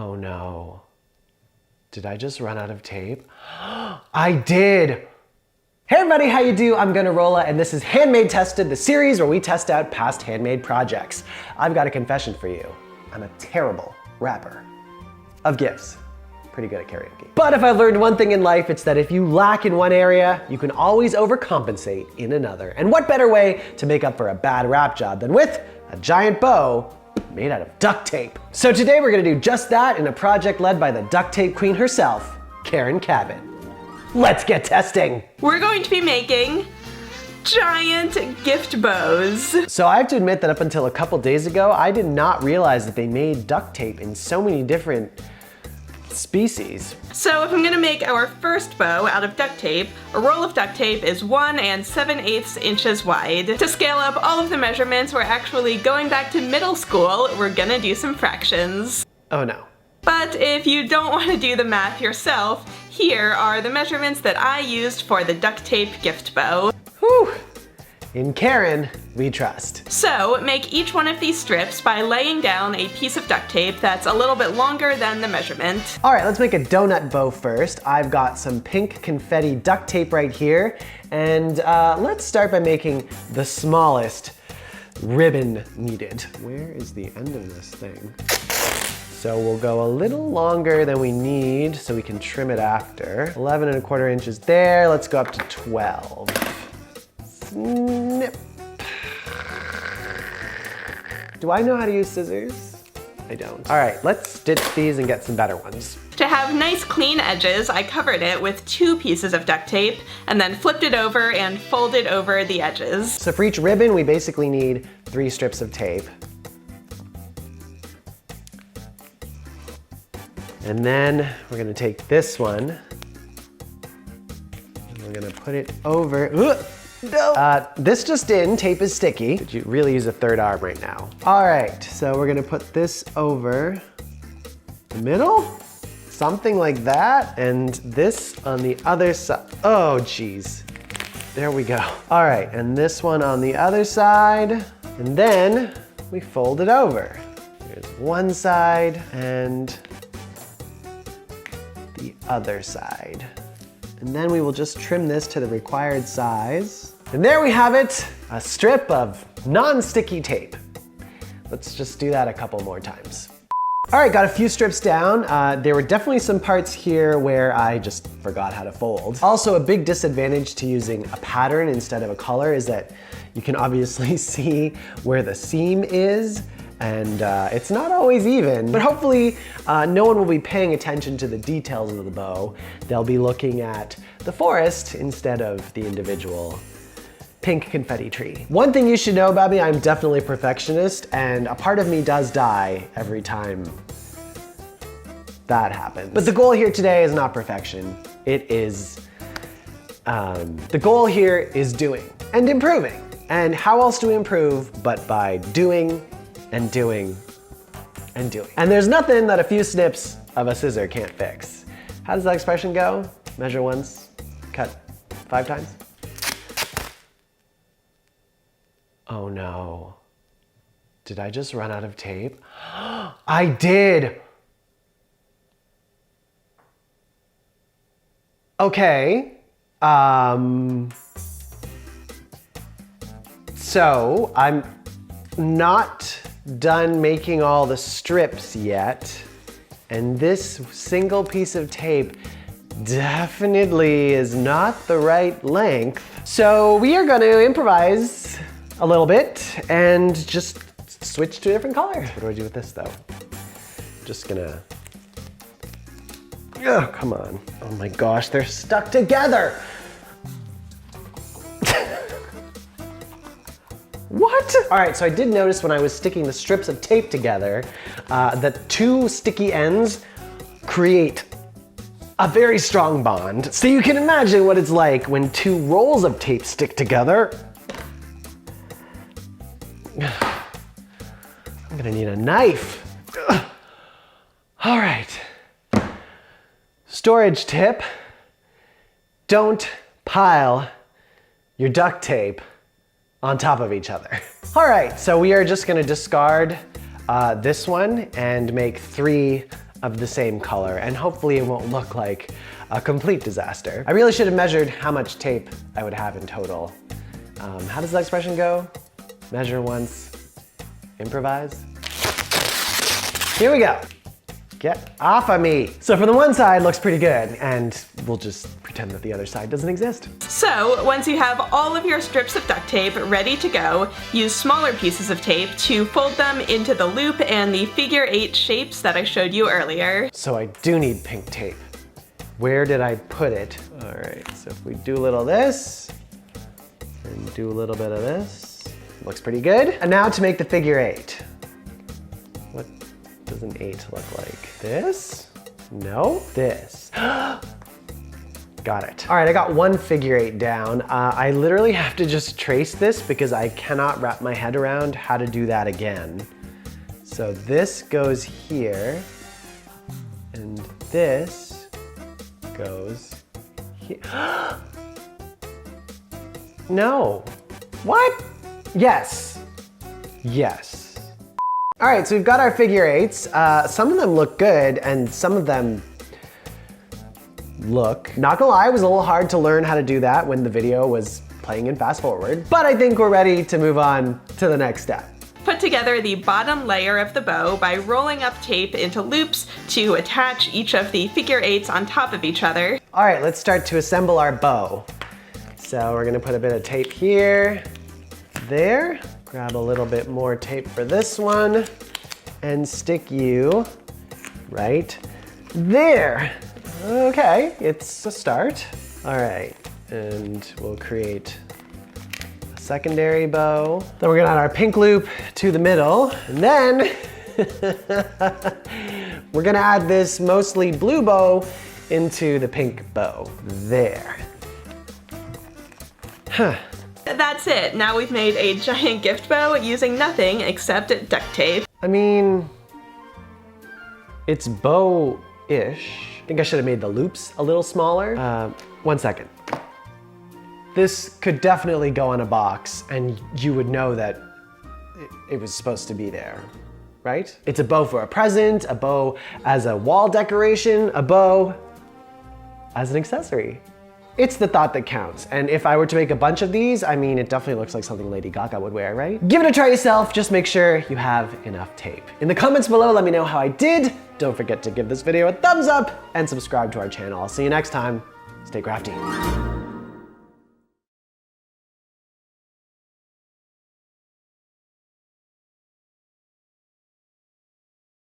Oh no. Did I just run out of tape? I did! Hey everybody, how you do? I'm Gunadie, and this is Handmade Tested, the series where we test out past handmade projects. I've got a confession for you. I'm a terrible wrapper of gifts. Pretty good at karaoke. But if I've learned one thing in life, it's that if you lack in one area, you can always overcompensate in another. And what better way to make up for a bad wrap job than with a giant bow made out of duct tape. So today we're gonna do just that in a project led by the duct tape queen herself, Karen Cabot. Let's get testing. We're going to be making giant gift bows. So I have to admit that up until a couple days ago, I did not realize that they made duct tape in so many different species. So if I'm gonna make our first bow out of duct tape, a roll of duct tape is 1 7/8 inches wide. To scale up all of the measurements, we're actually going back to middle school. We're gonna do some fractions. Oh no. But if you don't want to do the math yourself, here are the measurements that I used for the duct tape gift bow. Whew. In Karen, we trust. So make each one of these strips by laying down a piece of duct tape that's a little bit longer than the measurement. All right, let's make a donut bow first. I've got some pink confetti duct tape right here. And let's start by making the smallest ribbon needed. Where is the end of this thing? So we'll go a little longer than we need so we can trim it after. 11 1/4 inches there. Let's go up to 12. Snip. Do I know how to use scissors? I don't. All right, let's stitch these and get some better ones. To have nice clean edges, I covered it with 2 pieces of duct tape and then flipped it over and folded over the edges. So for each ribbon, we basically need 3 strips of tape. And then we're gonna take this one and we're gonna put it over. No. This just in, tape is sticky. Could you really use a third arm right now? All right, so we're gonna put this over the middle, something like that, and this on the other side. Oh, geez. There we go. All right, and this one on the other side, and then we fold it over. Here's one side and the other side. And then we will just trim this to the required size. And there we have it, a strip of non-sticky tape. Let's just do that a couple more times. All right, got a few strips down. There were definitely some parts here where I just forgot how to fold. Also, a big disadvantage to using a pattern instead of a color is that you can obviously see where the seam is, and it's not always even, but hopefully no one will be paying attention to the details of the bow. They'll be looking at the forest instead of the individual pink confetti tree. One thing you should know about me, I'm definitely a perfectionist, and a part of me does die every time that happens. But the goal here today is not perfection. It is, the goal here is doing and improving. And how else do we improve but by doing and doing and doing. And there's nothing that a few snips of a scissor can't fix. How does that expression go? Measure once, cut 5 times? Oh no. Did I just run out of tape? I did! Okay. So I'm not done making all the strips yet, and this single piece of tape definitely is not the right length. So we are going to improvise a little bit and just switch to a different color. What do I do with this though? Just gonna, oh, come on. Oh my gosh, they're stuck together. What? All right, so I did notice when I was sticking the strips of tape together that 2 sticky ends create a very strong bond. So you can imagine what it's like when 2 rolls of tape stick together. I'm gonna need a knife. All right. Storage tip. Don't pile your duct tape on top of each other. All right, so we are just gonna discard this one and make 3 of the same color, and hopefully it won't look like a complete disaster. I really should have measured how much tape I would have in total. How does that expression go? Measure once, improvise. Here we go. Get off of me. So for the one side, looks pretty good, and we'll just pretend that the other side doesn't exist. So once you have all of your strips of duct tape ready to go, use smaller pieces of tape to fold them into the loop and the figure 8 shapes that I showed you earlier. So I do need pink tape. Where did I put it? All right, so if we do a little of this, and do a little bit of this, looks pretty good. And now to make the figure 8. What does an 8 look like? This? No, this. Got it. All right, I got one figure 8 down. I literally have to just trace this because I cannot wrap my head around how to do that again. So this goes here, and this goes here. No. What? Yes. Yes. All right, so we've got our figure 8s. Some of them look good, and some of them look, not gonna lie, it was a little hard to learn how to do that when the video was playing in fast forward, but I think we're ready to move on to the next step. Put together the bottom layer of the bow by rolling up tape into loops to attach each of the figure 8s on top of each other. All right, let's start to assemble our bow. So we're gonna put a bit of tape here, there, grab a little bit more tape for this one, and stick you right there. Okay, it's a start. All right, and we'll create a secondary bow. Then we're gonna add our pink loop to the middle, and then we're gonna add this mostly blue bow into the pink bow. There. Huh. That's it. Now we've made a giant gift bow using nothing except duct tape. I mean, it's bow-ish. I think I should have made the loops a little smaller. 1 second. This could definitely go on a box, and you would know that it was supposed to be there, right? It's a bow for a present, a bow as a wall decoration, a bow as an accessory. It's the thought that counts. And if I were to make a bunch of these, I mean, it definitely looks like something Lady Gaga would wear, right? Give it a try yourself. Just make sure you have enough tape. In the comments below, let me know how I did. Don't forget to give this video a thumbs up and subscribe to our channel. I'll see you next time. Stay crafty.